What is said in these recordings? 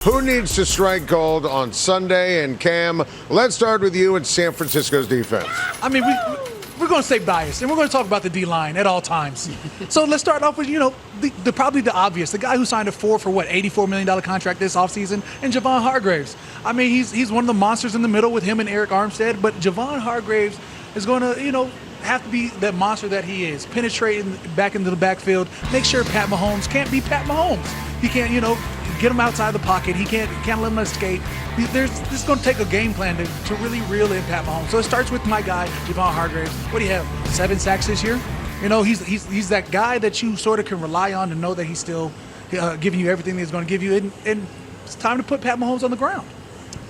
Who needs to strike gold on Sunday? And Cam, let's start with you and San Francisco's defense. I mean, we're going to stay biased, and we're going to talk about the D-line at all times. So let's start off with, probably the obvious. The guy who signed a $84 million contract this offseason, and Javon Hargraves. I mean, he's one of the monsters in the middle with him and Eric Armstead, but Javon Hargraves is going to, have to be that monster that he is, penetrating back into the backfield, make sure Pat Mahomes can't be Pat Mahomes. He can't, get him outside the pocket. He can't let him escape. This is going to take a game plan to really reel in Pat Mahomes. So it starts with my guy, Javon Hargraves. What do you have, 7 sacks this year? He's that guy that you sort of can rely on to know that he's still giving you everything he's going to give you. And it's time to put Pat Mahomes on the ground.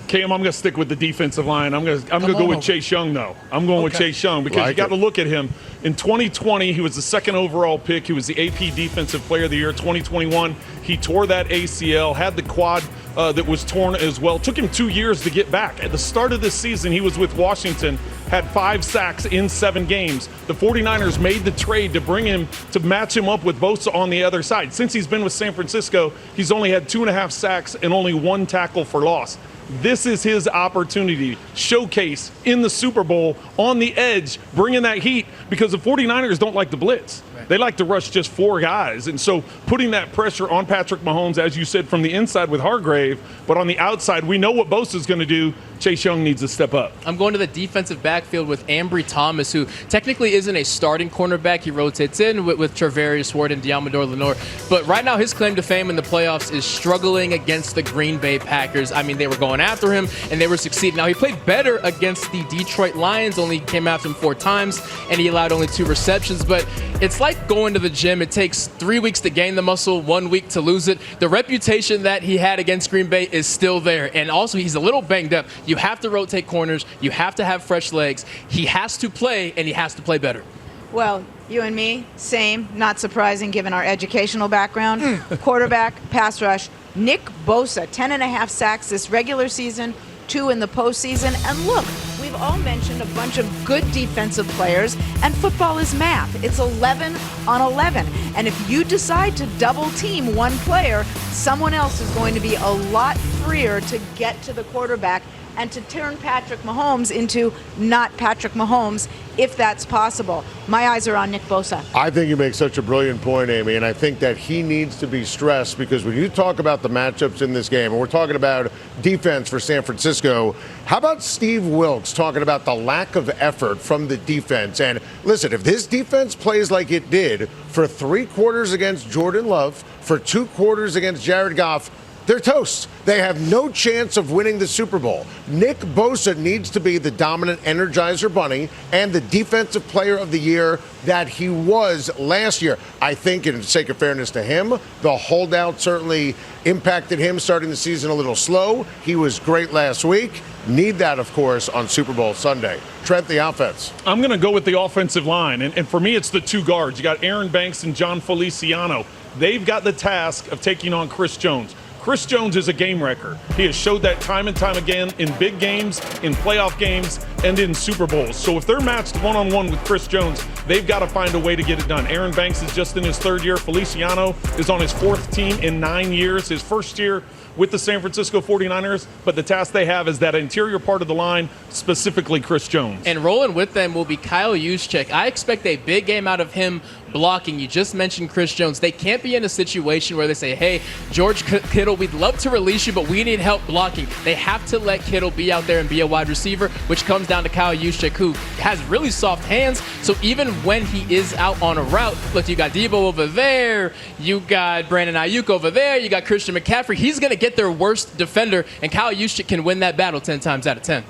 Cam, I'm going to stick with the defensive line. I'm going to go with Chase Young, though. I'm going with Chase Young because you got to look at him. In 2020, he was the 2nd overall pick. He was the AP Defensive Player of the Year. 2021, he tore that ACL, had the quad that was torn as well. Took him 2 years to get back. At the start of this season, he was with Washington, had 5 sacks in 7 games. The 49ers made the trade to bring him, to match him up with Bosa on the other side. Since he's been with San Francisco, he's only had 2.5 sacks and only 1 tackle for loss. This is his opportunity, showcase in the Super Bowl on the edge, bringing that heat, because the 49ers don't like to blitz. They like to rush just 4 guys. And so putting that pressure on Patrick Mahomes, as you said, from the inside with Hargrave, but on the outside, we know what Bosa's going to do. Chase Young needs to step up. I'm going to the defensive backfield with Ambry Thomas, who technically isn't a starting cornerback. He rotates in with Travarius Ward and Deommodore Lenoir. But right now, his claim to fame in the playoffs is struggling against the Green Bay Packers. I mean, they were going after him, and they were succeeding. Now, he played better against the Detroit Lions, only came after him 4 times, and he allowed only 2 receptions. But it's like going to the gym. It takes 3 weeks to gain the muscle, 1 week to lose it. The reputation that he had against Green Bay is still there. And also, he's a little banged up. You have to rotate corners. You have to have fresh legs. He has to play, and he has to play better. Well, you and me, same. Not surprising given our educational background. Quarterback, pass rush. Nick Bosa, 10.5 sacks this regular season, 2 in the postseason. And look, we've all mentioned a bunch of good defensive players, and football is math. It's 11 on 11. And if you decide to double team one player, someone else is going to be a lot freer to get to the quarterback and to turn Patrick Mahomes into not Patrick Mahomes, if that's possible. My eyes are on Nick Bosa. I think you make such a brilliant point, Amy, and I think that he needs to be stressed, because when you talk about the matchups in this game, and we're talking about defense for San Francisco, how about Steve Wilks talking about the lack of effort from the defense? And listen, if this defense plays like it did for 3 quarters against Jordan Love, for 2 quarters against Jared Goff, they're toast. They have no chance of winning the Super Bowl. Nick Bosa needs to be the dominant Energizer Bunny and the defensive player of the year that he was last year. I think, in the sake of fairness to him, the holdout certainly impacted him starting the season a little slow. He was great last week. Need that, of course, on Super Bowl Sunday. Trent, the offense. I'm going to go with the offensive line. And for me, it's the 2 guards. You got Aaron Banks and John Feliciano. They've got the task of taking on Chris Jones. Chris Jones is a game wrecker. He has showed that time and time again in big games, in playoff games, and in Super Bowls. So if they're matched one-on-one with Chris Jones, they've got to find a way to get it done. Aaron Banks is just in his 3rd year. Feliciano is on his 4th team in 9 years, his 1st year with the San Francisco 49ers. But the task they have is that interior part of the line, specifically Chris Jones. And rolling with them will be Kyle Juszczyk. I expect a big game out of him blocking. You just mentioned Chris Jones. They can't be in a situation where they say, hey, George Kittle, we'd love to release you, but we need help blocking. They have to let Kittle be out there and be a wide receiver, which comes down to Kyle Juszczyk, who has really soft hands. So even when he is out on a route, look, you got Debo over there, you got Brandon Ayuk over there, you got Christian McCaffrey. He's going to get their worst defender, and Kyle Juszczyk can win that battle 10 times out of 10.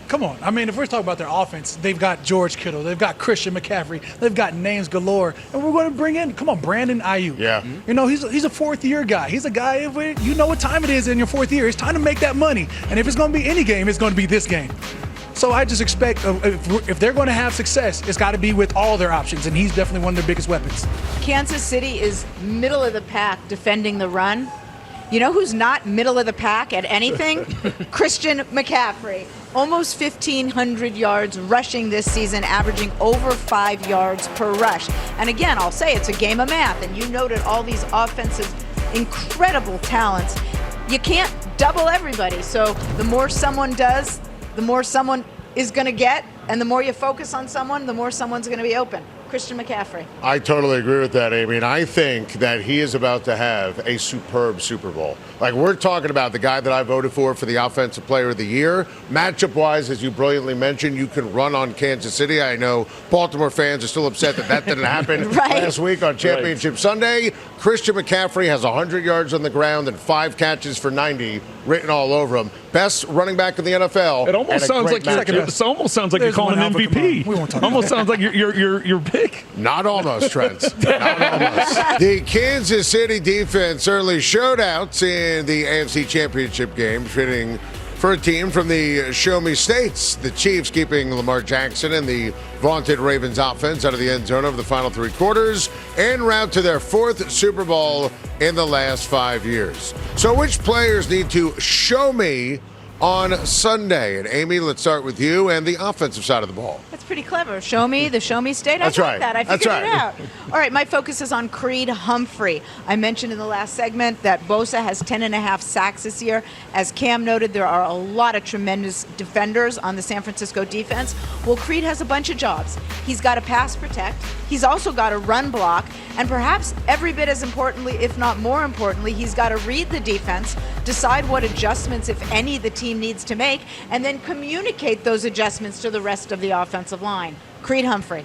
Come on. I mean, if we're talking about their offense, they've got George Kittle, they've got Christian McCaffrey, they've got names galore, and we're going to bring in, Brandon Ayuk. Yeah. He's a 4th-year guy. He's a guy, you know what time it is in your 4th year. It's time to make that money. And if it's going to be any game, it's going to be this game. So I just expect if they're going to have success, it's got to be with all their options, and he's definitely one of their biggest weapons. Kansas City is middle of the pack defending the run. You know who's not middle of the pack at anything? Christian McCaffrey. Almost 1,500 yards rushing this season, averaging over 5 yards per rush. And again, I'll say it's a game of math, and you noted all these offensive incredible talents. You can't double everybody. So the more someone does, the more someone is going to get, and the more you focus on someone, the more someone's going to be open. Christian McCaffrey. I totally agree with that, Amy. And I think that he is about to have a superb Super Bowl. Like, we're talking about the guy that I voted for the Offensive Player of the Year. Matchup-wise, as you brilliantly mentioned, you can run on Kansas City. I know Baltimore fans are still upset that didn't happen last week on Championship Sunday. Christian McCaffrey has 100 yards on the ground and 5 catches for 90 written all over him. Best running back in the NFL. It almost sounds like you're calling him MVP. Almost sounds like your pick. Not almost, Trent. Not almost. The Kansas City defense certainly showed out in the AFC Championship game, fitting for a team from the Show Me States. The Chiefs keeping Lamar Jackson and the vaunted Ravens offense out of the end zone over the final 3 quarters, en route to their 4th Super Bowl in the last 5 years. So which players need to show me on Sunday? And Amy, let's start with you and the offensive side of the ball. That's pretty clever. Show me the Show Me State. That's I like right. that. I figured it out. All right, my focus is on Creed Humphrey. I mentioned in the last segment that Bosa has 10.5 sacks this year. As Cam noted, there are a lot of tremendous defenders on the San Francisco defense. Well, Creed has a bunch of jobs. He's got to pass protect. He's also got to run block. And perhaps every bit as importantly, if not more importantly, he's got to read the defense, decide what adjustments, if any, the team needs to make, and then communicate those adjustments to the rest of the offensive line. Creed Humphrey.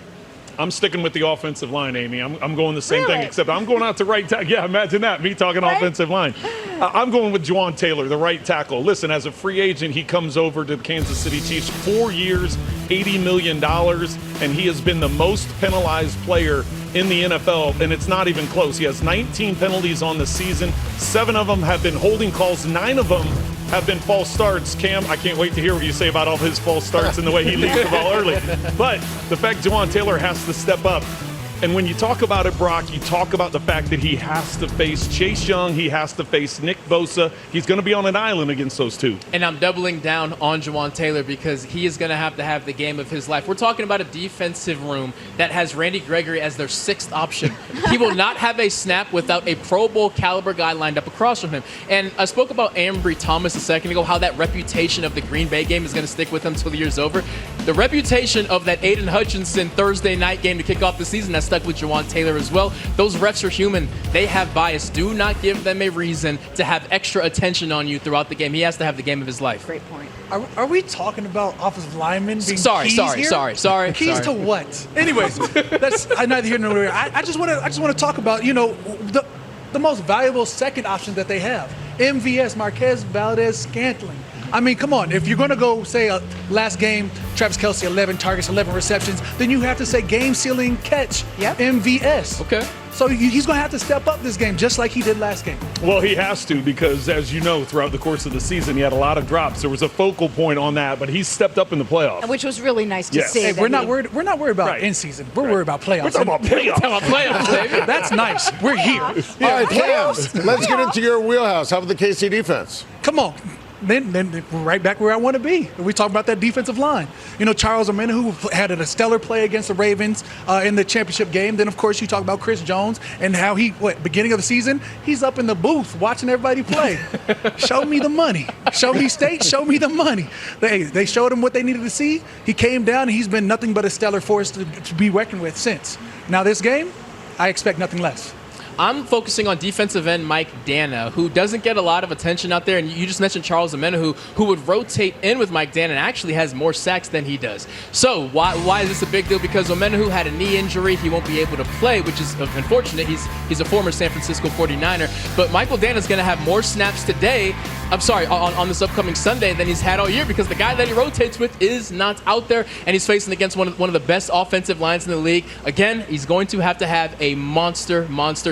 I'm sticking with the offensive line, Amy. I'm going the same Really? thing, except I'm going out to right tackle. Yeah, imagine that, me talking offensive line. I'm going with Juwan Taylor, the right tackle. Listen, as a free agent, he comes over to the Kansas City Chiefs, 4 years, $80 million, and he has been the most penalized player in the NFL, and it's not even close. He has 19 penalties on the season. 7 of them have been holding calls. 9 of them have been false starts. Cam, I can't wait to hear what you say about all his false starts and the way he leaves the ball early. But the fact Juwan Taylor has to step up. And when you talk about it, Brock, you talk about the fact that he has to face Chase Young, he has to face Nick Bosa. He's going to be on an island against those two. And I'm doubling down on Juwan Taylor because he is going to have the game of his life. We're talking about a defensive room that has Randy Gregory as their 6th option. He will not have a snap without a Pro Bowl caliber guy lined up across from him. And I spoke about Ambry Thomas a second ago, how that reputation of the Green Bay game is going to stick with him until the year's over. The reputation of that Aiden Hutchinson Thursday night game to kick off the season, that's stuck with Juwan Taylor as well. Those refs are human. They have bias. Do not give them a reason to have extra attention on you throughout the game. He has to have the game of his life. Great point. Are we talking about offensive linemen being Sorry. Keys to what? Anyways, that's neither here nor there. I just want to talk about, the most valuable second option that they have. MVS, Marquez Valdez-Scantling. I mean, come on. If you're going to go say last game, Travis Kelce, 11 targets, 11 receptions, then you have to say game-sealing catch, MVS. Okay. So he's going to have to step up this game just like he did last game. Well, he has to because, as you know, throughout the course of the season, he had a lot of drops. There was a focal point on that, but he's stepped up in the playoffs. Which was really nice to see. Hey, we're not worried about in season. We're worried about playoffs. We're talking about playoffs. Baby. That's nice. We're here. All right, Cam, let's get into your wheelhouse. How about the KC defense? Come on. Then we're right back where I want to be. We talk about that defensive line. Charles Omenihu had a stellar play against the Ravens in the championship game. Then, of course, you talk about Chris Jones and how beginning of the season, he's up in the booth watching everybody play. Show me the money. Show me state. Show me the money. They showed him what they needed to see. He came down, and he's been nothing but a stellar force to be reckoned with since. Now, this game, I expect nothing less. I'm focusing on defensive end Mike Dana, who doesn't get a lot of attention out there. And you just mentioned Charles Omenihu, who would rotate in with Mike Dana and actually has more sacks than he does. So why is this a big deal? Because Omenihu had a knee injury. He won't be able to play, which is unfortunate. He's a former San Francisco 49er. But Michael Dana's going to have more snaps today, on this upcoming Sunday than he's had all year because the guy that he rotates with is not out there, and he's facing against one of the best offensive lines in the league. Again, he's going to have a monster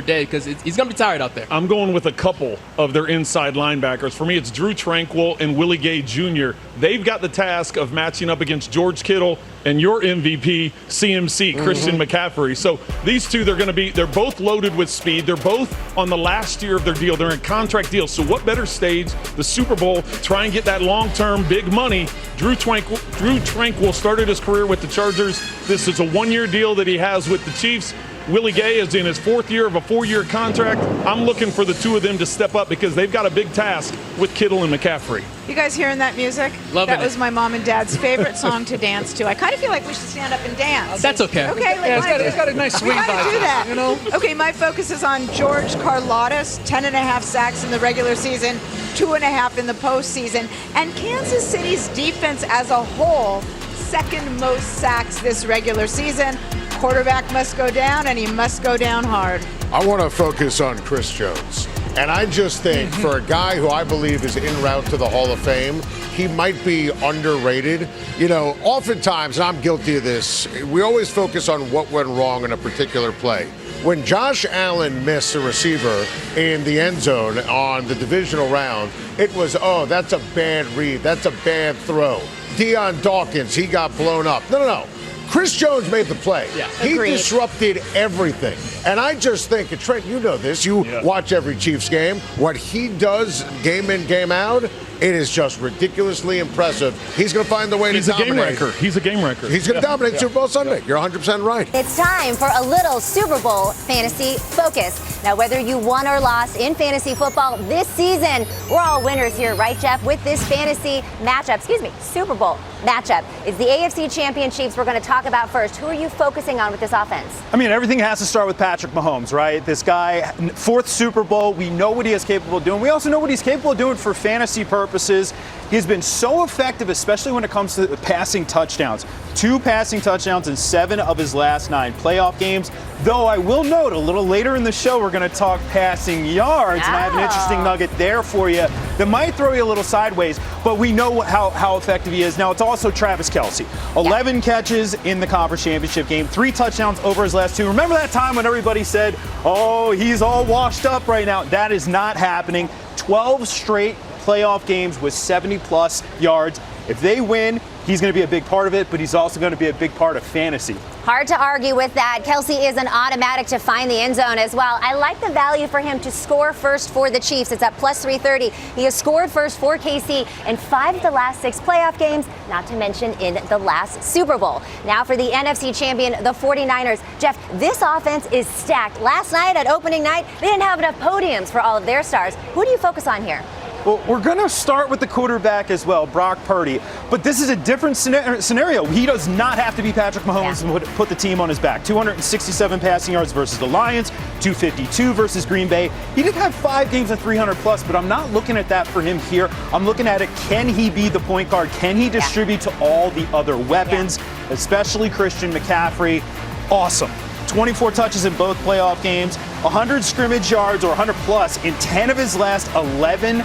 day because he's going to be tired out there. I'm going with a couple of their inside linebackers. For me, it's Drew Tranquill and Willie Gay Jr. They've got the task of matching up against George Kittle and your MVP, CMC, Christian McCaffrey. So these two, they're both loaded with speed. They're both on the last year of their deal. They're in contract deals. So what better stage, the Super Bowl, try and get that long-term big money. Drew Tranquill started his career with the Chargers. This is a one-year deal that he has with the Chiefs. Willie Gay is in his 4th year of a 4-year contract. I'm looking for the two of them to step up because they've got a big task with Kittle and McCaffrey. You guys hearing that music? Loving That was my mom and dad's favorite song to dance to. I kind of feel like we should stand up and dance. That's okay. Okay, It's got a nice swing we gotta vibe, do that. you know? Okay, my focus is on George Karlaftis, 10.5 sacks in the regular season, 2.5 in the postseason, and Kansas City's defense as a whole, second most sacks this regular season. Quarterback must go down, and he must go down hard. I want to focus on Chris Jones. And I just think for a guy who I believe is en route to the Hall of Fame, he might be underrated. You know, oftentimes, and I'm guilty of this, we always focus on what went wrong in a particular play. When Josh Allen missed a receiver in the end zone on the divisional round, it was, oh, that's a bad read. That's a bad throw. Deion Dawkins, he got blown up. No. Chris Jones made the play. Yeah. He Agreed. disrupted everything. And I just think, and Trent, you know this, you watch every Chiefs game. What he does game in, game out, it is just ridiculously impressive. He's going to find the way to dominate. He's a game wrecker. He's a game wrecker. He's going to dominate Super Bowl Sunday. You're 100% right. It's time for a little Super Bowl fantasy focus. Now, whether you won or lost in fantasy football this season, we're all winners here, right, Jeff? With this fantasy matchup, Super Bowl matchup. It's the AFC Champion Chiefs we're going to talk about first. Who are you focusing on with this offense? I mean, everything has to start with Patrick Mahomes, right? This guy, 4th Super Bowl. We know what he is capable of doing. We also know what he's capable of doing for fantasy purposes. He's been so effective, especially when it comes to passing touchdowns. 2 passing touchdowns in 7 of his last 9 playoff games. Though I will note, a little later in the show, we're going to talk passing yards, and I have an interesting nugget there for you that might throw you a little sideways, but we know how effective he is. Now, it's also Travis Kelce. 11 catches in the conference championship game, 3 touchdowns over his last 2. Remember that time when everybody said, oh, he's all washed up right now? That is not happening. 12 straight playoff games with 70-plus yards. If they win, he's going to be a big part of it, but he's also going to be a big part of fantasy. Hard to argue with that. Kelce is an automatic to find the end zone as well. I like the value for him to score first for the Chiefs. It's at plus 330. He has scored first for KC in 5 of the last 6 playoff games, not to mention in the last Super Bowl. Now for the NFC champion, the 49ers. Jeff, this offense is stacked. Last night at opening night, they didn't have enough podiums for all of their stars. Who do you focus on here? Well, we're going to start with the quarterback as well, Brock Purdy. But this is a different scenario. He does not have to be Patrick Mahomes to put the team on his back. 267 passing yards versus the Lions, 252 versus Green Bay. He did have 5 games of 300-plus, but I'm not looking at that for him here. I'm looking at it, can he be the point guard? Can he distribute to all the other weapons, especially Christian McCaffrey? Awesome. 24 touches in both playoff games, 100 scrimmage yards or 100-plus in 10 of his last 11.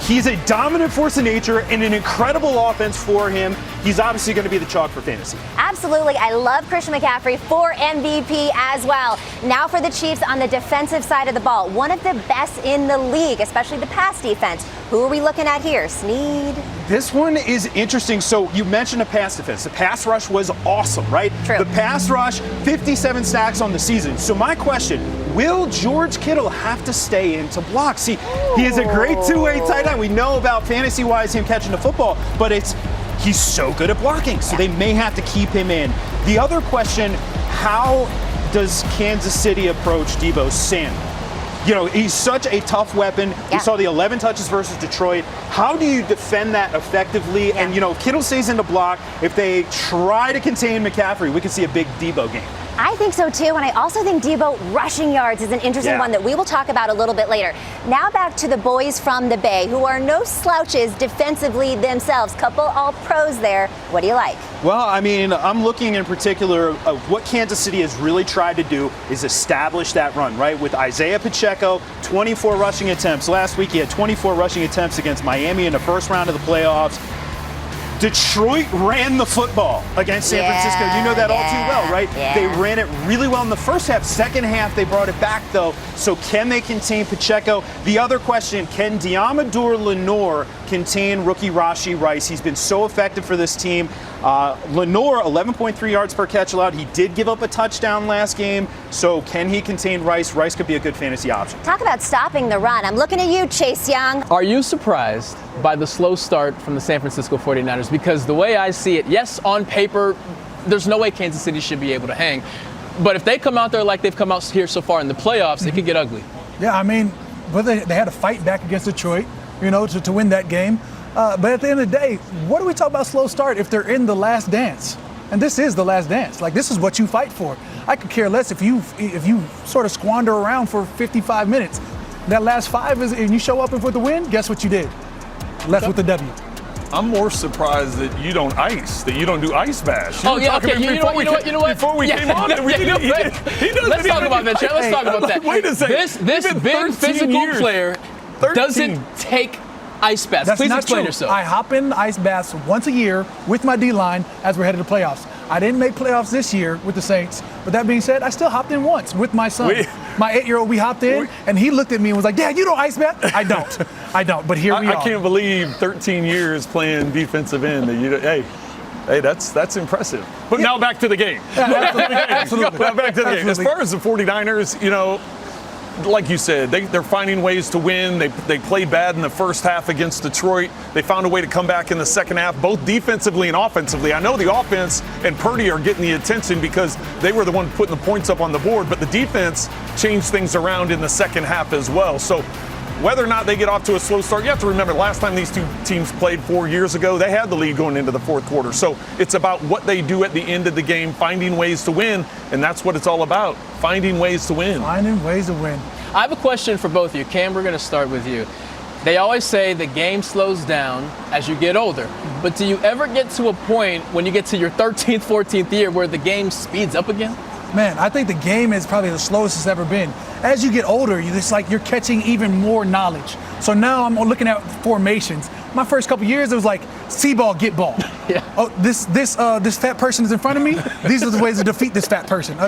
He's a dominant force of nature and an incredible offense for him. He's obviously going to be the chalk for fantasy. Absolutely. I love Christian McCaffrey for MVP as well. Now for the Chiefs on the defensive side of the ball. One of the best in the league, especially the pass defense. Who are we looking at here? Snead? This one is interesting. So you mentioned a pass defense. The pass rush was awesome, right? True. The pass rush, 57 sacks on the season. So my question, will George Kittle have to stay in to block? See, he is a great two-way tight end. We know about fantasy-wise him catching the football, but he's so good at blocking, so they may have to keep him in. The other question, how does Kansas City approach Deebo Samuel? You know, he's such a tough weapon. We saw the 11 touches versus Detroit. How do you defend that effectively? And, you know, if Kittle stays in the block, if they try to contain McCaffrey, we could see a big Deebo game. I think so too, and I also think Deebo rushing yards is an interesting one that we will talk about a little bit later. Now back to the boys from the Bay, who are no slouches defensively themselves. Couple all pros there. What do you like? Well, I mean, I'm looking in particular of what Kansas City has really tried to do is establish that run, right? With Isaiah Pacheco, 24 rushing attempts. Last week he had 24 rushing attempts against Miami in the first round of the playoffs. Detroit ran the football against San Francisco. You know that all too well, right? They ran it really well in the first half. Second half, they brought it back, though. So can they contain Pacheco? The other question, can Diamador Lenore contain rookie Rashee Rice? He's been so effective for this team. Lenore, 11.3 yards per catch allowed. He did give up a touchdown last game. So can he contain Rice? Rice could be a good fantasy option. Talk about stopping the run. I'm looking at you, Chase Young. Are you surprised by the slow start from the San Francisco 49ers? Because the way I see it, yes, on paper, there's no way Kansas City should be able to hang. But if they come out there like they've come out here so far in the playoffs, it could get ugly. Yeah, I mean, but they had to fight back against Detroit, to win that game. But at the end of the day, what do we talk about slow start if they're in the last dance? And this is the last dance. Like, this is what you fight for. I could care less if you sort of squander around for 55 minutes. That last 5 is, and you show up with the win, guess what you did? Left with the W. I'm more surprised that you don't do ice bash. You know what? Before we came on, let's talk about that, Chad. Let's talk about that. Wait a second. This big physical player doesn't take ice baths. That's Please not explain true. yourself. I hop in ice baths once a year with my D-line as we're headed to playoffs. I didn't make playoffs this year with the Saints, but that being said, I still hopped in once with my son. My 8-year-old, we hopped in, and he looked at me and was like, "Dad, you don't ice bath?" I don't, but here we are. I can't believe 13 years playing defensive end. Hey, that's impressive. But now back to the game. Absolutely. Now back to the game. As far as the 49ers, like you said, they're finding ways to win. They played bad in the first half against Detroit. They found a way to come back in the second half, both defensively and offensively. I know the offense and Purdy are getting the attention because they were the one putting the points up on the board, but the defense changed things around in the second half as well. So whether or not they get off to a slow start, you have to remember last time these two teams played 4 years ago, they had the lead going into the fourth quarter. So it's about what they do at the end of the game, finding ways to win, and that's what it's all about, finding ways to win. Finding ways to win. I have a question for both of you. Cam, we're going to start with you. They always say the game slows down as you get older. But do you ever get to a point when you get to your 13th, 14th year where the game speeds up again? Man, I think the game is probably the slowest it's ever been. As you get older, you're catching even more knowledge. So now I'm looking at formations. My first couple years, it was like, see ball, get ball. Yeah. Oh, this fat person is in front of me. These are the ways to defeat this fat person.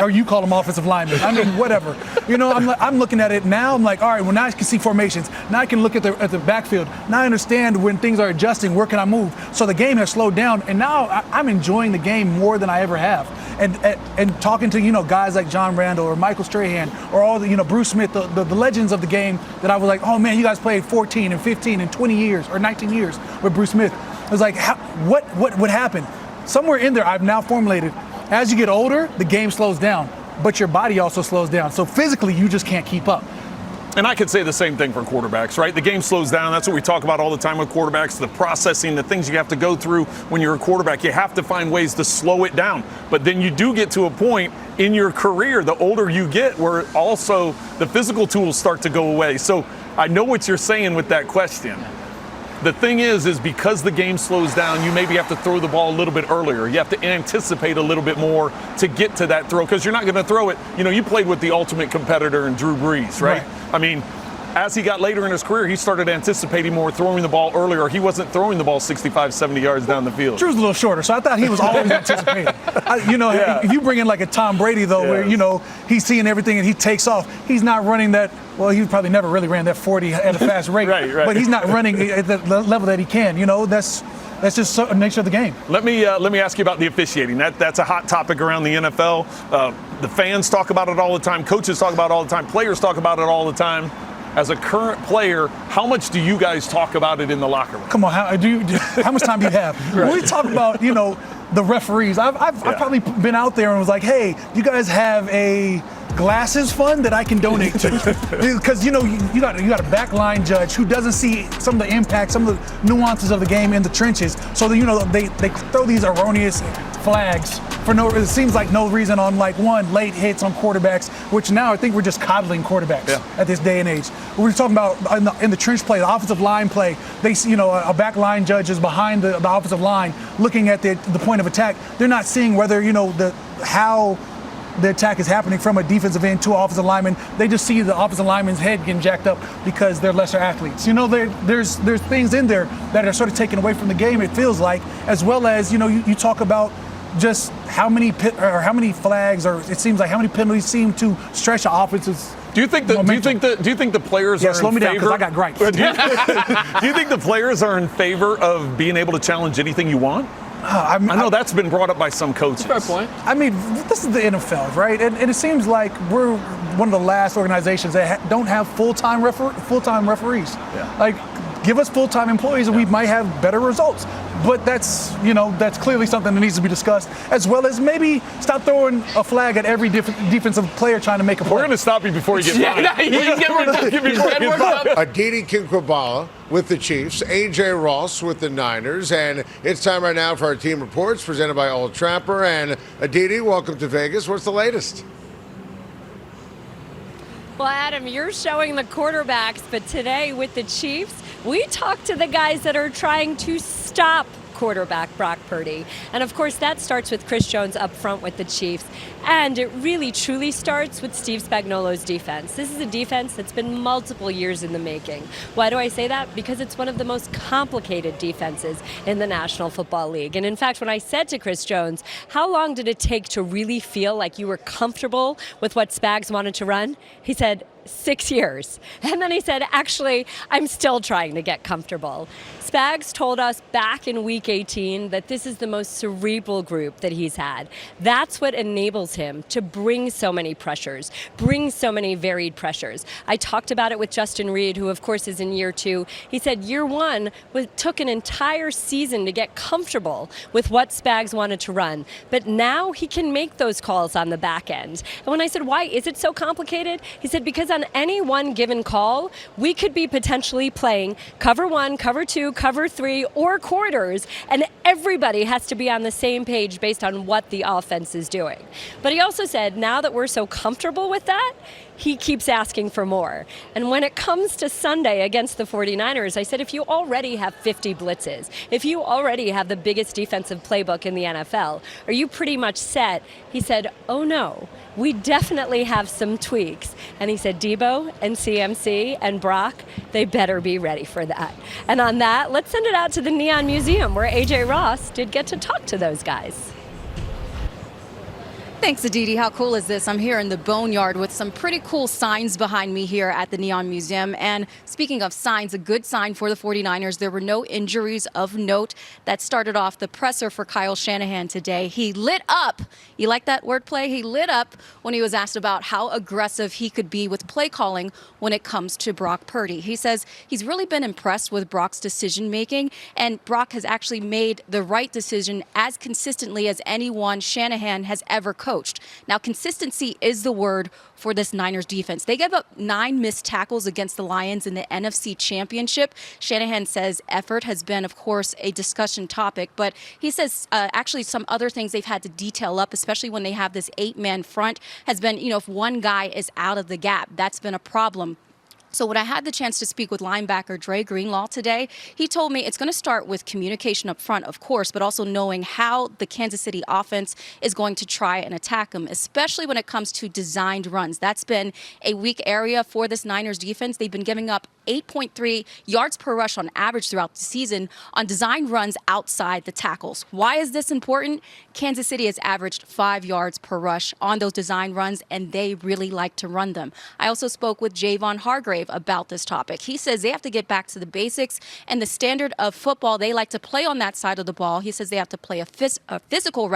Or you call them offensive linemen. I mean, whatever. I'm looking at it now. I'm like, all right, well, now I can see formations. Now I can look at the backfield. Now I understand when things are adjusting, where can I move? So the game has slowed down, and now I'm enjoying the game more than I ever have. And talking to guys like John Randall or Michael Strahan or all the Bruce Smith, the legends of the game that I was like, oh man, you guys played 14 and 15 and 20 years or 19 years with Bruce Smith. I was like, what would happen? Somewhere in there, I've now formulated, as you get older, the game slows down, but your body also slows down. So physically, you just can't keep up. And I could say the same thing for quarterbacks, right? The game slows down. That's what we talk about all the time with quarterbacks, the processing, the things you have to go through when you're a quarterback. You have to find ways to slow it down. But then you do get to a point in your career, the older you get, where also the physical tools start to go away. So I know what you're saying with that question. The thing is because the game slows down, you maybe have to throw the ball a little bit earlier. You have to anticipate a little bit more to get to that throw because you're not going to throw it. You played with the ultimate competitor in Drew Brees, right? I mean, as he got later in his career, he started anticipating more, throwing the ball earlier. He wasn't throwing the ball 65, 70 yards down the field. Drew's a little shorter, so I thought he was always anticipating. If you bring in like a Tom Brady, though, where, he's seeing everything and he takes off, he's not running that. Well, he probably never really ran that 40 at a fast rate. Right. But he's not running at the level that he can. That's just the nature of the game. Let me ask you about the officiating. That's a hot topic around the NFL. The fans talk about it all the time. Coaches talk about it all the time. Players talk about it all the time. As a current player, how much do you guys talk about it in the locker room? Come on, how much time do you have? When we talk about, the referees, I've probably been out there and was like, hey, you guys have a glasses fund that I can donate to? Because, you got a backline judge who doesn't see some of the impact, some of the nuances of the game in the trenches. So, they throw these erroneous flags for it seems like no reason on late hits on quarterbacks, which now I think we're just coddling quarterbacks at this day and age. We're talking about in the trench play, the offensive line play. They see, a back line judge is behind the offensive line looking at the point of attack. They're not seeing whether, how the attack is happening from a defensive end to an offensive lineman. They just see the offensive lineman's head getting jacked up because they're lesser athletes. There's things in there that are sort of taken away from the game, it feels like, as well as, you talk about just how many flags, or it seems like how many penalties seem to stretch the offense's. Do you think the players are slow in me down favor? because I got gripes. Do you think the players are in favor of being able to challenge anything you want? I know that's been brought up by some coaches. Fair point. I mean, this is the NFL, right? And it seems like we're one of the last organizations that don't have full-time referees. Yeah. Give us full-time employees and we might have better results. but that's clearly something that needs to be discussed, as well as maybe stop throwing a flag at every defensive player trying to make a play. We're going to stop you before you get fined. Aditi Kinkwabala with the Chiefs, AJ Ross with the Niners, and it's time right now for our team reports presented by Old Trapper. And Aditi, welcome to Vegas. What's the latest? Well, Adam, you're showing the quarterbacks, but today with the Chiefs, we talked to the guys that are trying to stop quarterback Brock Purdy. And of course, that starts with Chris Jones up front with the Chiefs. And it really truly starts with Steve Spagnuolo's defense. This is a defense that's been multiple years in the making. Why do I say that? Because it's one of the most complicated defenses in the National Football League. And in fact, when I said to Chris Jones, how long did it take to really feel like you were comfortable with what Spags wanted to run? He said, 6 years. And then he said, actually, I'm still trying to get comfortable. Spags told us back in week 18 that this is the most cerebral group that he's had. That's what enables him to bring so many pressures, bring so many varied pressures. I talked about it with Justin Reed, who of course is in year 2. He said year 1 took an entire season to get comfortable with what Spags wanted to run. But now he can make those calls on the back end. And when I said, why is it so complicated? He said, because on any one given call, we could be potentially playing cover 1, cover 2, cover 3, or quarters, and everybody has to be on the same page based on what the offense is doing. But he also said, now that we're so comfortable with that, he keeps asking for more. And when it comes to Sunday against the 49ers, I said, if you already have 50 blitzes, if you already have the biggest defensive playbook in the NFL, are you pretty much set? He said, oh no, we definitely have some tweaks. And he said, Debo and CMC and Brock, they better be ready for that. And on that, let's send it out to the Neon Museum, where AJ Ross did get to talk to those guys. Thanks, Aditi. How cool is this? I'm here in the Boneyard with some pretty cool signs behind me here at the Neon Museum. And speaking of signs, a good sign for the 49ers. There were no injuries of note. That started off the presser for Kyle Shanahan today. He lit up. You like that wordplay? He lit up when he was asked about how aggressive he could be with play calling when it comes to Brock Purdy. He says he's really been impressed with Brock's decision making, and Brock has actually made the right decision as consistently as anyone Shanahan has ever coached. Now, consistency is the word for this Niners defense. They gave up 9 missed tackles against the Lions in the NFC Championship. Shanahan says effort has been, of course, a discussion topic, but he says actually some other things they've had to detail up, especially when they have this 8-man front, has been, if one guy is out of the gap, that's been a problem. So when I had the chance to speak with linebacker Dre Greenlaw today, he told me it's going to start with communication up front, of course, but also knowing how the Kansas City offense is going to try and attack them, especially when it comes to designed runs. That's been a weak area for this Niners defense. They've been giving up 8.3 yards per rush on average throughout the season on designed runs outside the tackles. Why is this important? Kansas City has averaged 5 yards per rush on those design runs, and they really like to run them. I also spoke with Javon Hargrave about this topic. He says they have to get back to the basics and the standard of football. They like to play on that side of the ball. He says they have to play a physical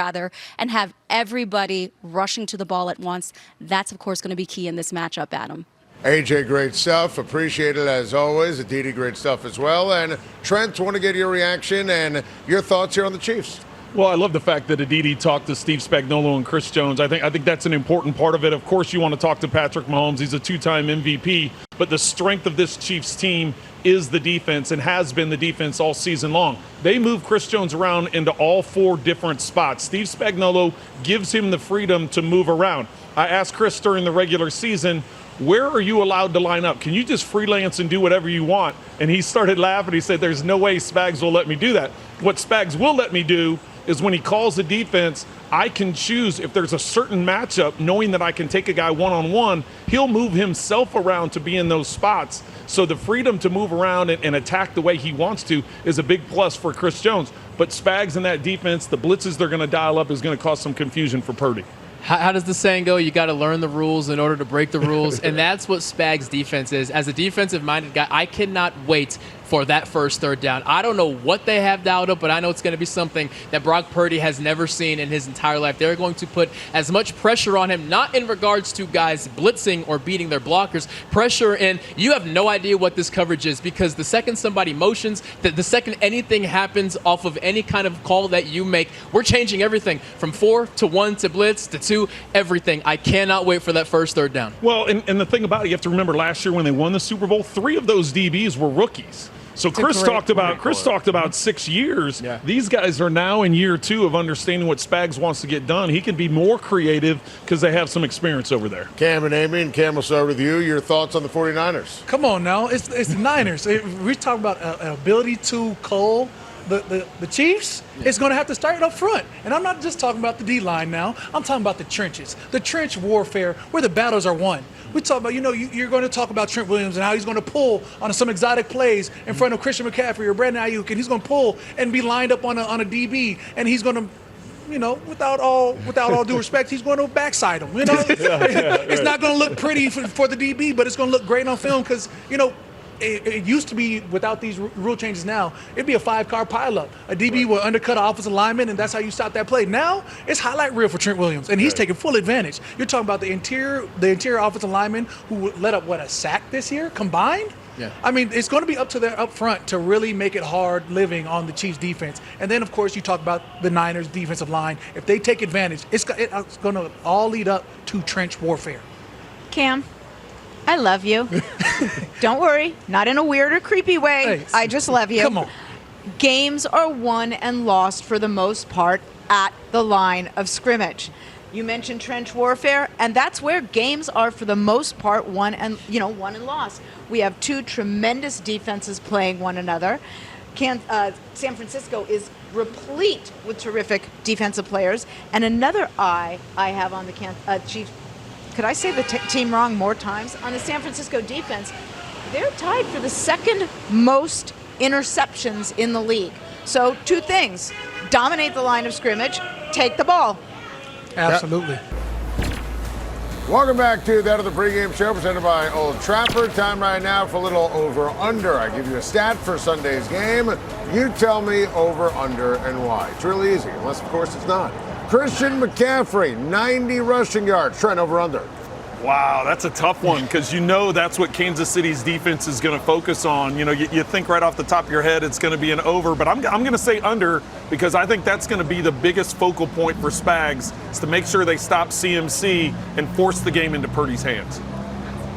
and have everybody rushing to the ball at once. That's, of course, going to be key in this matchup, Adam. AJ, great stuff. Appreciate it as always. Aditi, great stuff as well. And Trent, want to get your reaction and your thoughts here on the Chiefs. Well, I love the fact that Aditi talked to Steve Spagnuolo and Chris Jones. I think that's an important part of it. Of course, you want to talk to Patrick Mahomes. He's a 2-time MVP. But the strength of this Chiefs team is the defense and has been the defense all season long. They move Chris Jones around into all 4 different spots. Steve Spagnuolo gives him the freedom to move around. I asked Chris during the regular season, where are you allowed to line up? Can you just freelance and do whatever you want? And he started laughing. He said, there's no way Spags will let me do that. What Spags will let me do is when he calls the defense, I can choose if there's a certain matchup, knowing that I can take a guy one-on-one, he'll move himself around to be in those spots. So the freedom to move around and attack the way he wants to is a big plus for Chris Jones. But Spags in that defense, the blitzes they're going to dial up is going to cause some confusion for Purdy. How does the saying go? You got to learn the rules in order to break the rules. And that's what Spags' defense is. As a defensive-minded guy, I cannot wait for that first third down. I don't know what they have dialed up, but I know it's going to be something that Brock Purdy has never seen in his entire life. They're going to put as much pressure on him, not in regards to guys blitzing or beating their blockers, pressure in you have no idea what this coverage is, because the second somebody motions, the second anything happens off of any kind of call that you make, we're changing everything from 4 to 1 to blitz to 2, everything. I cannot wait for that first third down. Well, and the thing about it, you have to remember last year when they won the Super Bowl, 3 of those DBs were rookies. So Chris talked about 6 years. Yeah. These guys are now in year 2 of understanding what Spags wants to get done. He can be more creative because they have some experience over there. Cam and Amy, and Cam, we'll start with you. Your thoughts on the 49ers? Come on now, it's the Niners. We're talking about an ability to cull the Chiefs. It's going to have to start up front. And I'm not just talking about the D-line now. I'm talking about the trenches, the trench warfare where the battles are won. We talk about, you're going to talk about Trent Williams and how he's going to pull on some exotic plays in front of Christian McCaffrey or Brandon Ayuk, and he's going to pull and be lined up on a DB, and he's going to, without all due respect, he's going to backside him. It's not going to look pretty for the DB, but it's going to look great on film because, it used to be, without these rule changes now, it'd be a 5-car pileup. A DB will undercut an offensive lineman, and that's how you stop that play. Now, it's highlight reel for Trent Williams, and he's taking full advantage. You're talking about the interior offensive lineman who let up, a sack this year combined? Yeah. I mean, it's going to be up to their up front to really make it hard living on the Chiefs' defense. And then, of course, you talk about the Niners' defensive line. If they take advantage, it's going to all lead up to trench warfare. Cam, I love you. Don't worry, not in a weird or creepy way. Hey, I just love you. Come on. Games are won and lost for the most part at the line of scrimmage. You mentioned trench warfare, and that's where games are for the most part won and lost. We have 2 tremendous defenses playing one another. San Francisco is replete with terrific defensive players, and another eye I have on the Chiefs. Could I say the team wrong more times? On the San Francisco defense, they're tied for the second most interceptions in the league. So 2 things: dominate the line of scrimmage, take the ball. Absolutely. Welcome back to That of the Pregame Show, presented by Old Trapper. Time right now for a little over-under. I give you a stat for Sunday's game. You tell me over-under and why. It's really easy, unless, of course, it's not. Christian McCaffrey, 90 rushing yards. Trent, over-under. Wow, that's a tough one because that's what Kansas City's defense is going to focus on. You think right off the top of your head it's going to be an over, but I'm going to say under because I think that's going to be the biggest focal point for Spags is to make sure they stop CMC and force the game into Purdy's hands.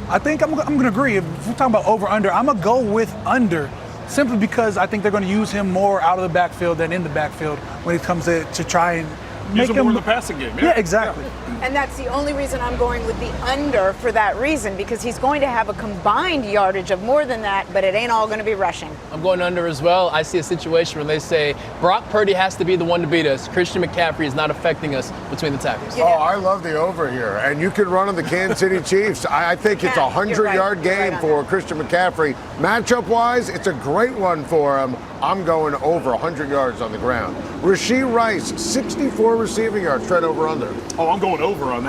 I think I'm going to agree. If we're talking about over-under, I'm going to go with under simply because I think they're going to use him more out of the backfield than in the backfield when it comes to try and use him more in the passing game. Yeah, exactly. And that's the only reason I'm going with the under for that reason, because he's going to have a combined yardage of more than that, but it ain't all going to be rushing. I'm going under as well. I see a situation where they say Brock Purdy has to be the one to beat us. Christian McCaffrey is not affecting us between the tackles. Oh, I love the over here. And you can run on the Kansas City Chiefs. I think it's a 100-yard game for Christian McCaffrey. Matchup-wise, it's a great one for him. I'm going over 100 yards on the ground. Rashee Rice, 64 receiving yards. Trent, over under. Oh, I'm going over on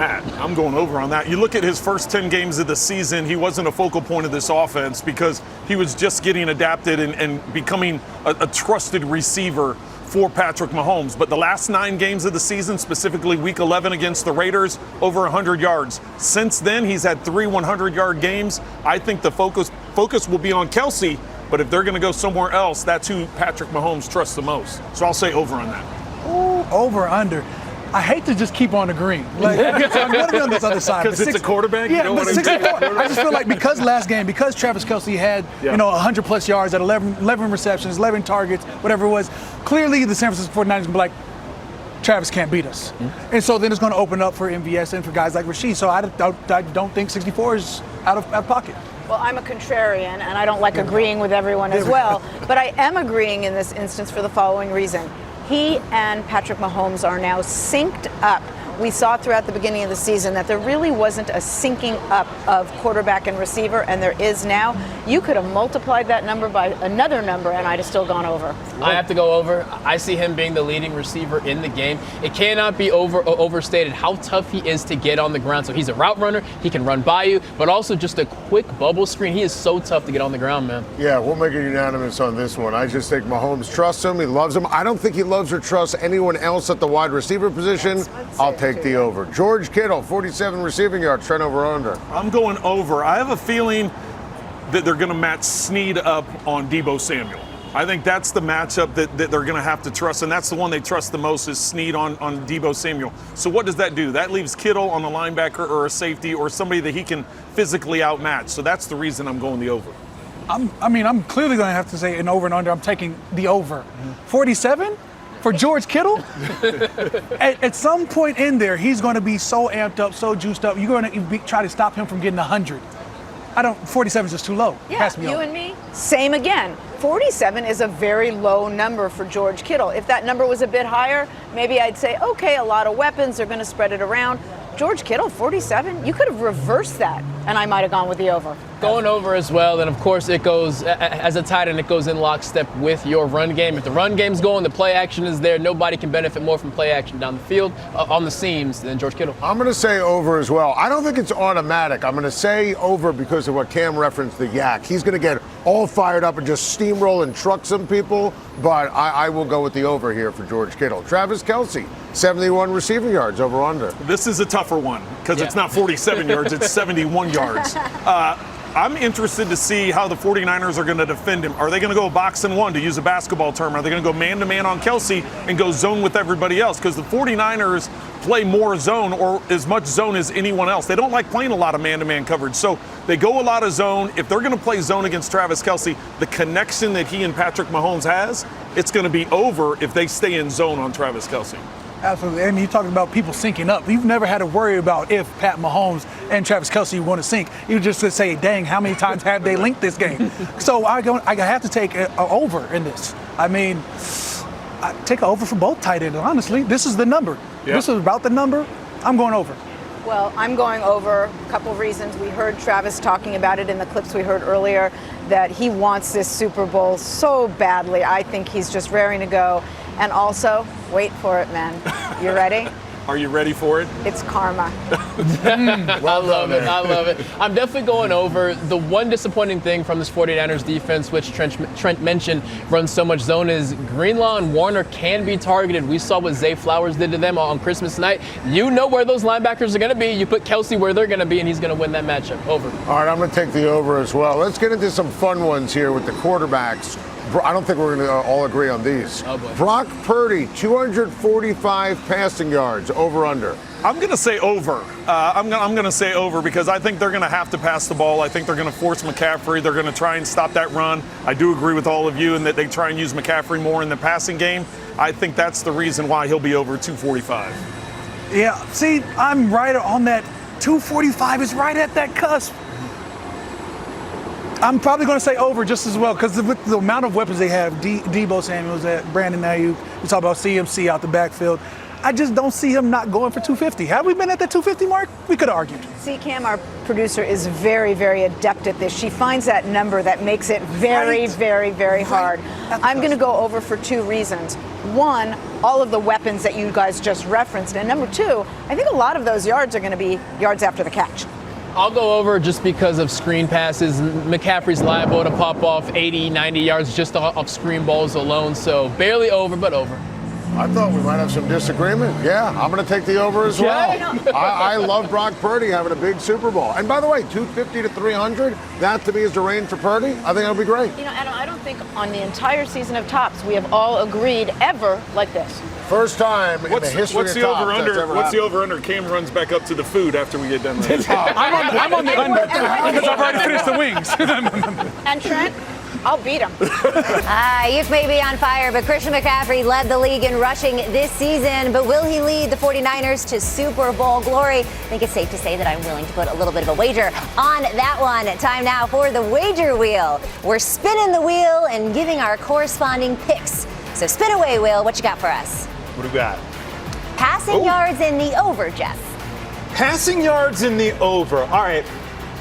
that. You look at his first 10 games of the season, he wasn't a focal point of this offense because he was just getting adapted and becoming a trusted receiver for Patrick Mahomes. But the last 9 games of the season, specifically Week 11 against the Raiders, over 100 yards. Since then, he's had 3 100-yard games. I think the focus will be on Kelsey, but if they're going to go somewhere else, that's who Patrick Mahomes trusts the most. So I'll say over on that. Ooh, over, under. I hate to just keep on agreeing. Like, I want to be on this other side. Because it's a quarterback? Yeah, but 64. I just feel like because last game, because Travis Kelsey had 100-plus yards at 11 receptions, 11 targets, whatever it was, clearly the San Francisco 49ers will be like, Travis can't beat us. Mm-hmm. And so then it's going to open up for MVS and for guys like Rashee. So I don't think 64 is out of pocket. Well, I'm a contrarian, and I don't like agreeing with everyone as well. But I am agreeing in this instance for the following reason. He and Patrick Mahomes are now synced up we saw throughout the beginning of the season that there really wasn't a syncing up of quarterback and receiver, and there is now. You could have multiplied that number by another number, and I'd have still gone over. I have to go over. I see him being the leading receiver in the game. It cannot be overstated how tough he is to get on the ground. So he's a route runner. He can run by you, but also just a quick bubble screen. He is so tough to get on the ground, man. Yeah, we'll make it unanimous on this one. I just think Mahomes trusts him. He loves him. I don't think he loves or trusts anyone else at the wide receiver position. I'll take the over. George Kittle, 47 receiving yards. Trent over under. I'm going over. I have a feeling that they're going to match Snead up on Deebo Samuel. I think that's the matchup that they're going to have to trust, and that's the one they trust the most is Snead on Deebo Samuel. So what does that do? That leaves Kittle on a linebacker or a safety or somebody that he can physically outmatch. So that's the reason I'm going the over. I'm clearly going to have to say an over and under. I'm taking the over. 47 for George Kittle? at some point in there, he's going to be so amped up, so juiced up. You're going to try to stop him from getting 100. 47 is just too low. Yeah, Pass me you over. and me, same again. 47 is a very low number for George Kittle. If that number was a bit higher, maybe I'd say, okay, a lot of weapons, they're going to spread it around. George Kittle, 47, you could have reversed that, and I might have gone with the over. Going over as well, and of course it goes, as a tight end, it goes in lockstep with your run game. If the run game's going, the play action is there. Nobody can benefit more from play action down the field, on the seams, than George Kittle. I'm going to say over as well. I don't think it's automatic. I'm going to say over because of what Cam referenced, the yak. He's going to get all fired up and just steamroll and truck some people, but I will go with the over here for George Kittle. Travis Kelce, 71 receiving yards, over under. This is a tougher one because it's not 47 yards, it's 71 yards. I'm interested to see how the 49ers are going to defend him. Are they going to go box and one, to use a basketball term? Are they going to go man-to-man on Kelce and go zone with everybody else? Because the 49ers play more zone or as much zone as anyone else. They don't like playing a lot of man-to-man coverage. So they go a lot of zone. If they're going to play zone against Travis Kelce, the connection that he and Patrick Mahomes has, it's going to be over if they stay in zone on Travis Kelce. Absolutely. And you talking about people syncing up. You've never had to worry about if Pat Mahomes and Travis Kelce want to sync. You just would say, dang, how many times have they linked this game? So I have to take an over in this. I mean, I take an over for both tight ends, honestly. This is the number. Yeah. This is about the number. I'm going over. Well, I'm going over a couple of reasons. We heard Travis talking about it in the clips we heard earlier, that he wants this Super Bowl so badly. I think he's just raring to go. And also, wait for it, man. You ready? Are you ready for it? It's karma. I love it. I love it. I'm definitely going over. The one disappointing thing from this 49ers defense, which Trent mentioned, runs so much zone, is Greenlaw and Warner can be targeted. We saw what Zay Flowers did to them on Christmas night. You know where those linebackers are going to be. You put Kelce where they're going to be, and he's going to win that matchup. Over. All right, I'm going to take the over as well. Let's get into some fun ones here with the quarterbacks. I don't think we're going to all agree on these. Oh boy. Brock Purdy, 245 passing yards, over under. I'm going to say over. I'm going to say over because I think they're going to have to pass the ball. I think they're going to force McCaffrey. They're going to try and stop that run. I do agree with all of you in that they try and use McCaffrey more in the passing game. I think that's the reason why he'll be over 245. Yeah, see, I'm right on that. 245 is right at that cusp. I'm probably going to say over just as well because with the amount of weapons they have, Deebo Samuel's at Brandon Ayuk, we talk about CMC out the backfield. I just don't see him not going for 250. Have we been at the 250 mark? We could have argued. See, Cam, our producer, is very, very adept at this. She finds that number that makes it very, very, very hard. I'm going to go over for two reasons. One, all of the weapons that you guys just referenced. And number two, I think a lot of those yards are going to be yards after the catch. I'll go over just because of screen passes. McCaffrey's liable to pop off 80, 90 yards just off screen balls alone. So barely over, but over. I thought we might have some disagreement. Yeah, I'm going to take the over as well. I love Brock Purdy having a big Super Bowl. And by the way, 250 to 300, that to me is the range for Purdy. I think that'll be great. You know, Adam, I don't think on the entire season of Tops we have all agreed ever like this. First time in the history of Tops that's ever What's the happened. over-under? Cam runs back up to the food after we get done. I'm on the under because I've already finished the wings. And Trent, I'll beat him. Youth may be on fire, but Christian McCaffrey led the league in rushing this season. But will he lead the 49ers to Super Bowl glory? I think it's safe to say that I'm willing to put a little bit of a wager on that one. Time now for the wager wheel. We're spinning the wheel and giving our corresponding picks. So spin away, Will. What you got for us? What do we got? Pass Passing yards in the over, Jeff. Passing yards in the over. All right.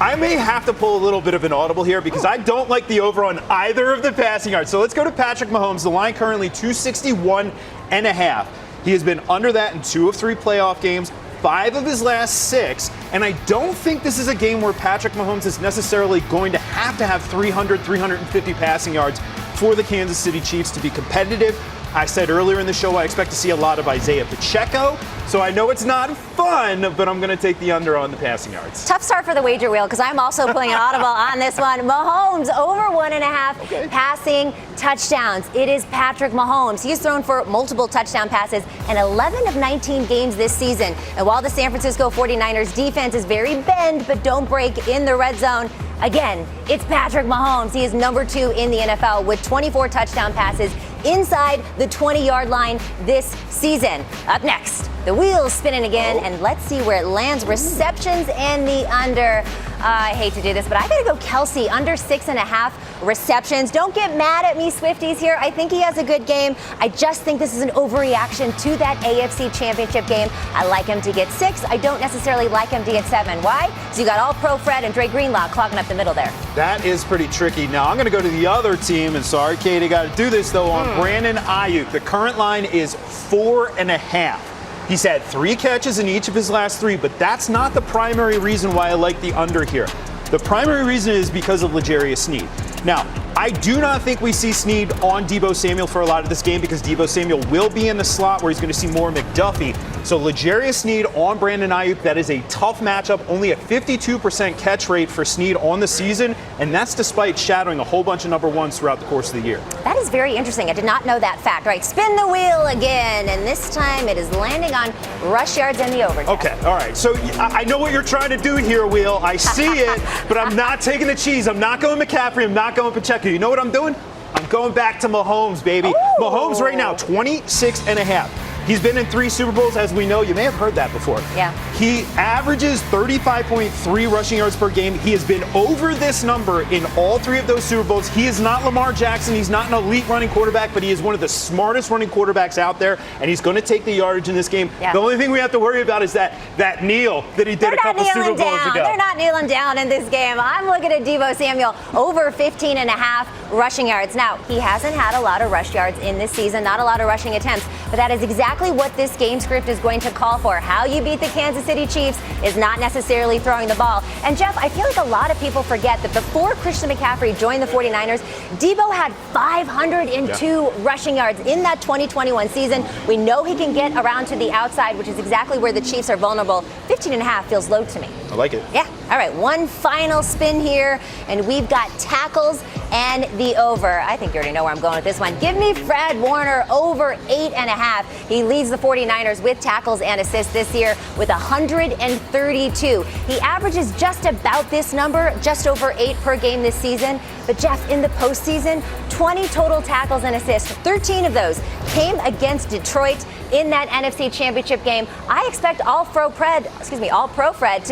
I may have to pull a little bit of an audible here because I don't like the over on either of the passing yards. So let's go to Patrick Mahomes. The line currently 261.5. He has been under that in 2 of 3 playoff games, 5 of his last 6. And I don't think this is a game where Patrick Mahomes is necessarily going to have 300, 350 passing yards for the Kansas City Chiefs to be competitive. I said earlier in the show I expect to see a lot of Isaiah Pacheco, so I know it's not fun, but I'm going to take the under on the passing yards. Tough start for the wager wheel because I'm also pulling an audible on this one. Mahomes over 1.5 passing touchdowns. It is Patrick Mahomes. He's thrown for multiple touchdown passes in 11 of 19 games this season. And while the San Francisco 49ers defense is very bend but don't break in the red zone, again, it's Patrick Mahomes. He is number 2 in the NFL with 24 touchdown passes inside the 20-yard line this season. Up next, the wheel's spinning again, and let's see where it lands. Receptions and the under. I hate to do this, but I gotta go Kelsey, under 6.5 receptions. Don't get mad at me, Swifties, here. I think he has a good game. I just think this is an overreaction to that AFC Championship game. I like him to get 6. I don't necessarily like him to get 7. Why? So you got All-Pro Fred and Dre Greenlaw clogging up the middle there. That is pretty tricky. Now, I'm going to go to the other team, and sorry, Katie, got to do this, though, on Brandon Ayuk. The current line is 4.5. He's had 3 catches in each of his last 3, but that's not the primary reason why I like the under here. The primary reason is because of L'Jarius Sneed. Now, I do not think we see Sneed on Deebo Samuel for a lot of this game because Deebo Samuel will be in the slot where he's going to see more McDuffie. So L'Jarius Sneed on Brandon Ayuk, that is a tough matchup. Only a 52% catch rate for Sneed on the season, and that's despite shadowing a whole bunch of number 1s throughout the course of the year. That is very interesting. I did not know that fact. Right, spin the wheel again, and this time it is landing on rush yards and the over. Okay, all right. So I know what you're trying to do here, Wheel. I see it, but I'm not taking the cheese. I'm not going McCaffrey. I'm not going Pacheco. You know what I'm doing? I'm going back to Mahomes, baby. Ooh. Mahomes right now, 26.5. He's been in 3 Super Bowls, as we know. You may have heard that before. Yeah. He averages 35.3 rushing yards per game. He has been over this number in all 3 of those Super Bowls. He is not Lamar Jackson. He's not an elite running quarterback, but he is one of the smartest running quarterbacks out there, and he's going to take the yardage in this game. Yeah. The only thing we have to worry about is that kneel that he did a couple Super Bowls ago. They're not kneeling down in this game. I'm looking at Deebo Samuel, over 15.5 rushing yards. Now, he hasn't had a lot of rush yards in this season, not a lot of rushing attempts, but that is exactly what this game script is going to call for. How you beat the Kansas City Chiefs is not necessarily throwing the ball. And Jeff, I feel like a lot of people forget that before Christian McCaffrey joined the 49ers, Deebo had 502 rushing yards in that 2021 season. We know he can get around to the outside, which is exactly where the Chiefs are vulnerable. 15.5 feels low to me. I like it. Yeah. All right, one final spin here, and we've got tackles and the over. I think you already know where I'm going with this one. Give me Fred Warner over 8.5. He leads the 49ers with tackles and assists this year with 132. He averages just about this number, just over 8 per game this season. But Jeff, in the postseason, 20 total tackles and assists. 13 of those came against Detroit in that NFC Championship game. I expect All-Pro Fred to be All-Pro Fred.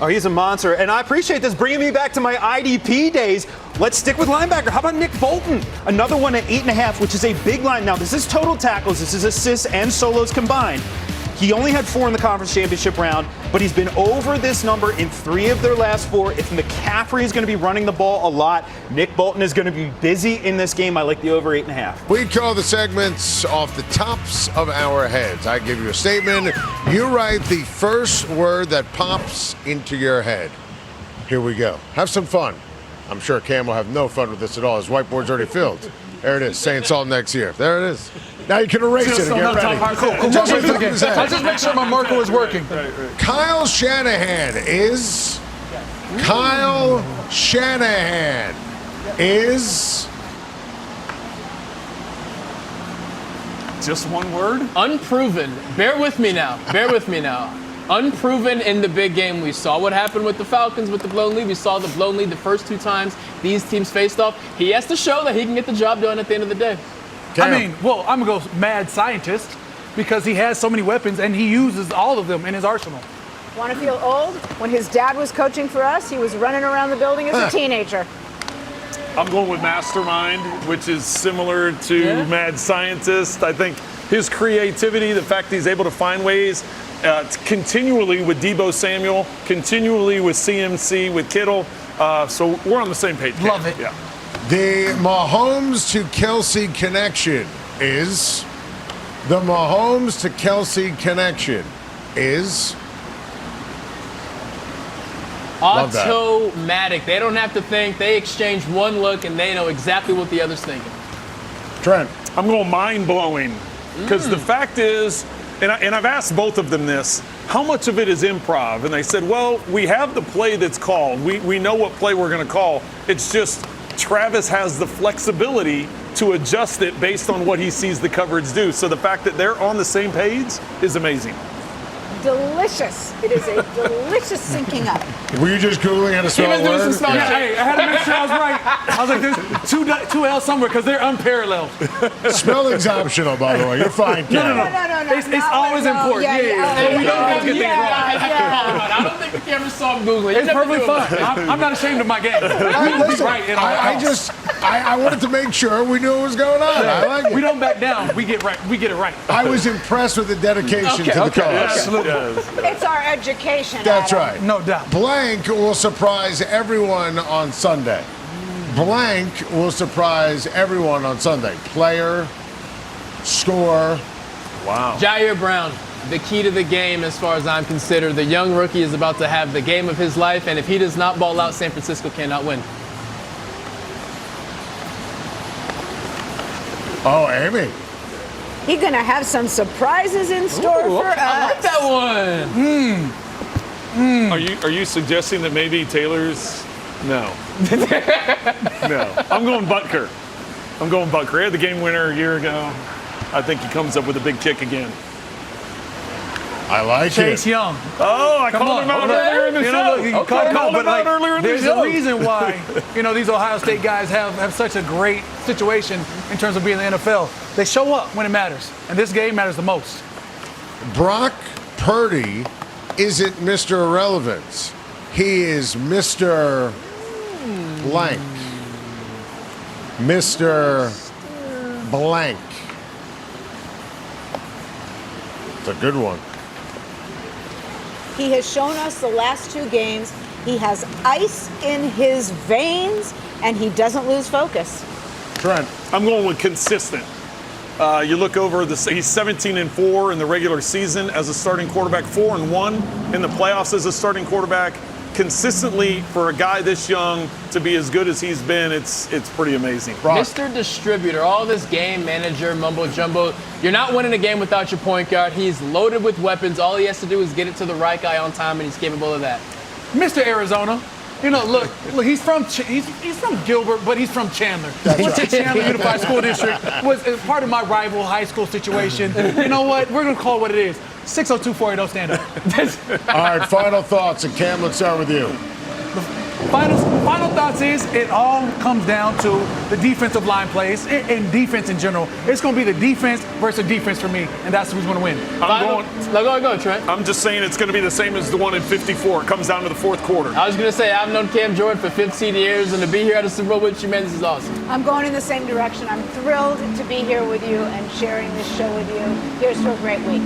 Oh, he's a monster. And I appreciate this bringing me back to my IDP days. Let's stick with linebacker. How about Nick Bolton? Another one at 8.5, which is a big line. Now, this is total tackles. This is assists and solos combined. He only had 4 in the conference championship round, but he's been over this number in 3 of their last 4. If McCaffrey is going to be running the ball a lot, Nick Bolton is going to be busy in this game. I like the over 8.5. We call the segments off the tops of our heads. I give you a statement. You write the first word that pops into your head. Here we go. Have some fun. I'm sure Cam will have no fun with this at all. His whiteboard's already filled. There it is. Saints all next year. There it is. Now you can erase it and get ready. Cool. I'll just make sure my marker was working. Kyle Shanahan is Just one word? Unproven. Bear with me now. Unproven in the big game. We saw what happened with the Falcons with the blown lead. We saw the blown lead the first 2 times these teams faced off. He has to show that he can get the job done at the end of the day. I mean, well, I'm going to go mad scientist because he has so many weapons and he uses all of them in his arsenal. Want to feel old? When his dad was coaching for us, he was running around the building as a teenager. I'm going with mastermind, which is similar to mad scientist. I think his creativity, the fact that he's able to find ways continually with Deebo Samuel, continually with CMC, with Kittle. So we're on the same page. Love it. Yeah. The Mahomes to Kelsey connection is Love that. automatic. They don't have to think. They exchange one look, and they know exactly what the other's thinking. Trent. I'm going mind-blowing because the fact is, and I've asked both of them this, how much of it is improv? And they said, well, we have the play that's called. We know what play we're going to call. It's just Travis has the flexibility to adjust it based on what he sees the coverage do. So the fact that they're on the same page is amazing. Delicious. It is a delicious syncing up. Were you just Googling how to spell a word? Hey, I had to make sure I was right. I was like, there's two L's somewhere because they're unparalleled. Spelling's optional, by the way. You're fine, Ken. No. It's always important. We don't have to get things wrong. I don't think the camera saw him Googling. It's perfectly fine. I'm not ashamed of my game. Listen, Right in all counts. I wanted to make sure we knew what was going on. I like it. We don't back down. We get right. We get it right. I was impressed with the dedication to the cause. Absolutely. It's our education. That's Adam. right. No doubt. Blank will surprise everyone on Sunday. Blank will surprise everyone on Sunday. Player, score. Wow. Jair Brown, the key to the game as far as I'm considered. The young rookie is about to have the game of his life, and if he does not ball out, San Francisco cannot win. Oh, Amy. He's going to have some surprises in store for us. I like that one. Are you suggesting that maybe Taylor's? No. No. I'm going Butker. He had the game winner a year ago. I think he comes up with a big kick again. I like Chase it. Young. Oh, I called him out earlier in the show. There's a reason why, these Ohio State guys have such a great situation in terms of being in the NFL. They show up when it matters, and this game matters the most. Brock Purdy isn't Mr. Irrelevance. He is Mr. Blank. Mr. Blank. It's a good one. He has shown us the last two games. He has ice in his veins, and he doesn't lose focus. Trent. I'm going with consistent. You look over he's 17-4 in the regular season as a starting quarterback, 4-1 in the playoffs as a starting quarterback. Consistently, for a guy this young to be as good as he's been, it's pretty amazing. Mr. Distributor, all this game manager mumbo jumbo. You're not winning a game without your point guard. He's loaded with weapons. All he has to do is get it to the right guy on time, and he's capable of that. Mr. Arizona. Look, he's from Gilbert, but he's from Chandler. Went to Chandler Unified School District. Was part of my rival high school situation. You know what? We're going to call it what it is. 602-480, stand up. All right, final thoughts. And Cam, let's start with you. Final thoughts is it all comes down to the defensive line plays and defense in general. It's going to be the defense versus defense for me, and that's who's going to win. Go, Trent. I'm just saying it's going to be the same as the one in 54. It comes down to the fourth quarter. I was going to say, I've known Cam Jordan for 15 years, and to be here at a Super Bowl with you, man, this is awesome. I'm going in the same direction. I'm thrilled to be here with you and sharing this show with you. Here's to a great week.